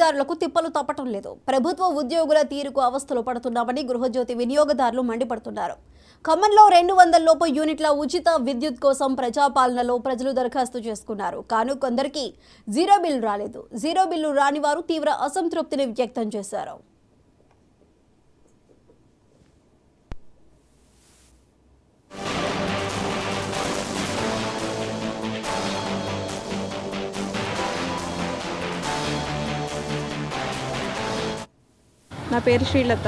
దారులకు తిప్పలు తప్పటం లేదు. ప్రభుత్వ ఉద్యోగుల తీరుకు అవస్థలు పడుతున్నామని గృహజ్యోతి వినియోగదారులు మండిపడుతున్నారు. ఖమ్మంలో 200 లోపు యూనిట్ల ఉచిత విద్యుత్ కోసం ప్రజాపాలనలో ప్రజలు దరఖాస్తు చేసుకున్నారు. కానీ కొందరికి జీరో బిల్ రాలేదు. జీరో బిల్లు రాని వారు తీవ్ర అసంతృప్తిని వ్యక్తం చేశారు. నా పేరు శ్రీలత.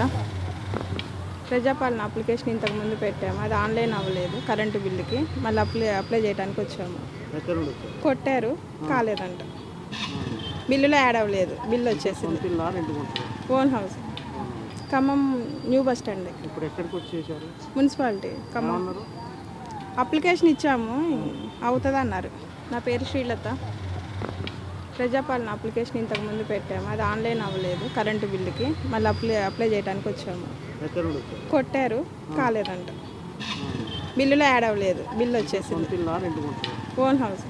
ప్రజాపాలన అప్లికేషన్ ఇంతకుముందు పెట్టాము, అది ఆన్లైన్ అవ్వలేదు. కరెంటు బిల్లుకి మళ్ళీ అప్లై చేయడానికి వచ్చాము. కొట్టారు, కాలేదంట. బిల్లులో యాడ్ అవ్వలేదు, బిల్లు వచ్చేసింది. Own house, Khammam new bus stand. Municipality Khammam. Application ఇచ్చాము, అవుతుంది అన్నారు. నా పేరు శ్రీలత. ప్రజాపాలన అప్లికేషన్ ఇంతకుముందు పెట్టాము, అది ఆన్లైన్ అవ్వలేదు. కరెంటు బిల్లుకి మళ్ళీ అప్లై చేయడానికి వచ్చాము. కొట్టారు, కాలేదంట. బిల్లులో యాడ్ అవ్వలేదు, బిల్లు వచ్చేసింది. Own house,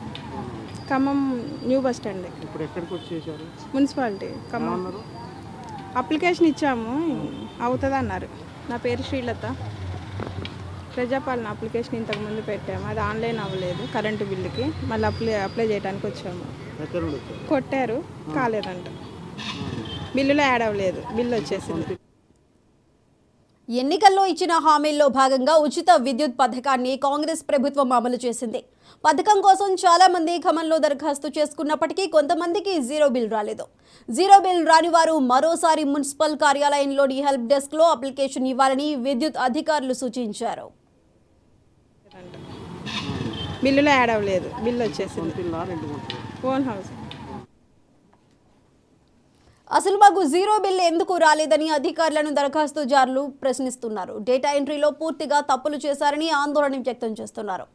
Khammam new bus stand. Municipality Khammam. Application ఇచ్చాము, అవుతుంది అన్నారు. నా పేరు శ్రీలత. ప్రజాపాలన అప్లికేషన్ ఇంతకుముందు పెట్టాము, అది ఆన్లైన్ అవ్వలేదు. కరెంటు బిల్లుకి మళ్ళీ అప్లై చేయడానికి వచ్చాము. కొట్టారు, కాలేదంట. బిల్లులో యాడ్ అవ్వలేదు, బిల్లు వచ్చేసింది. ఎన్నికల్లో ఇచ్చిన హామీల్లో భాగంగా ఉచిత విద్యుత్ పథకాన్ని కాంగ్రెస్ ప్రభుత్వం అమలు చేసింది. పథకం కోసం చాలా మంది ఖమ్మంలో దరఖాస్తు చేసుకున్నప్పటికీ కొంతమందికి జీరో బిల్ రాలేదు. జీరో బిల్ రాని వారు మరోసారి మున్సిపల్ కార్యాలయంలోని హెల్ప్ డెస్క్లో అప్లికేషన్ ఇవ్వాలని విద్యుత్ అధికారులు సూచించారు. బిల్లులో యాడ్ అవ్వలేదు, బిల్లు వచ్చేసింది. Own house. అసలు మాకు జీరో బిల్ ఎందుకు రాలేదని అధికారులను దరఖాస్తుదారులు ప్రశ్నిస్తున్నారు. డేటా ఎంట్రీలో పూర్తిగా తప్పులు చేశారని ఆందోళన వ్యక్తం చేస్తున్నారు.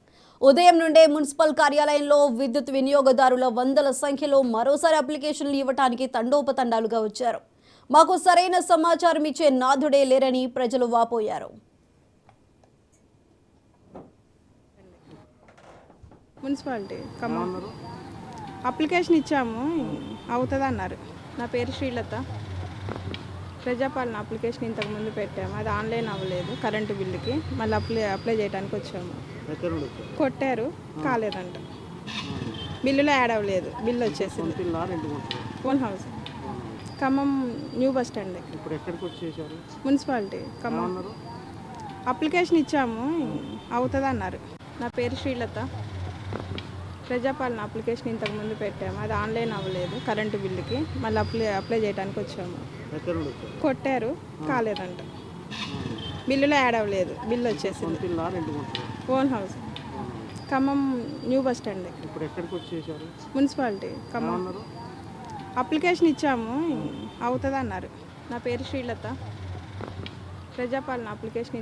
ఉదయం నుండే మున్సిపల్ కార్యాలయంలో విద్యుత్ వినియోగదారుల వందల సంఖ్యలో మరోసారి అప్లికేషన్లు ఇవ్వడానికి తండోపతండాలుగా వచ్చారు. మాకు సరైన సమాచారం ఇచ్చే నాథుడే లేరని ప్రజలు వాపోయారు. మున్సిపాలిటీ ఖమ్మం. అప్లికేషన్ ఇచ్చాము, అవుతుంది అన్నారు. నా పేరు శ్రీలత. ప్రజాపాలన అప్లికేషన్ ఇంతకుముందు పెట్టాము, అది ఆన్లైన్ అవ్వలేదు. కరెంటు బిల్లుకి మళ్ళీ అప్లై చేయడానికి వచ్చాము. కొట్టారు, కాలేదంట. బిల్లులో యాడ్ అవ్వలేదు, బిల్లు వచ్చేసింది. Own house, Khammam new bus stand. Municipality Khammam. Application ఇచ్చాము, అవుతుంది అన్నారు. నా పేరు శ్రీలత. ప్రజాపాలన అప్లికేషన్ ఇంతకుముందు పెట్టాము, అది ఆన్లైన్ అవ్వలేదు. కరెంటు బిల్లుకి మళ్ళీ అప్లై చేయడానికి వచ్చాము. కొట్టారు, కాలేదంట. బిల్లులో యాడ్ అవ్వలేదు, బిల్లు వచ్చేసింది. Own house, Khammam new bus stand. Municipality Khammam. Application ఇచ్చాము, అవుతుంది అన్నారు. నా పేరు శ్రీలత. ప్రజాపాలన అప్లికేషన్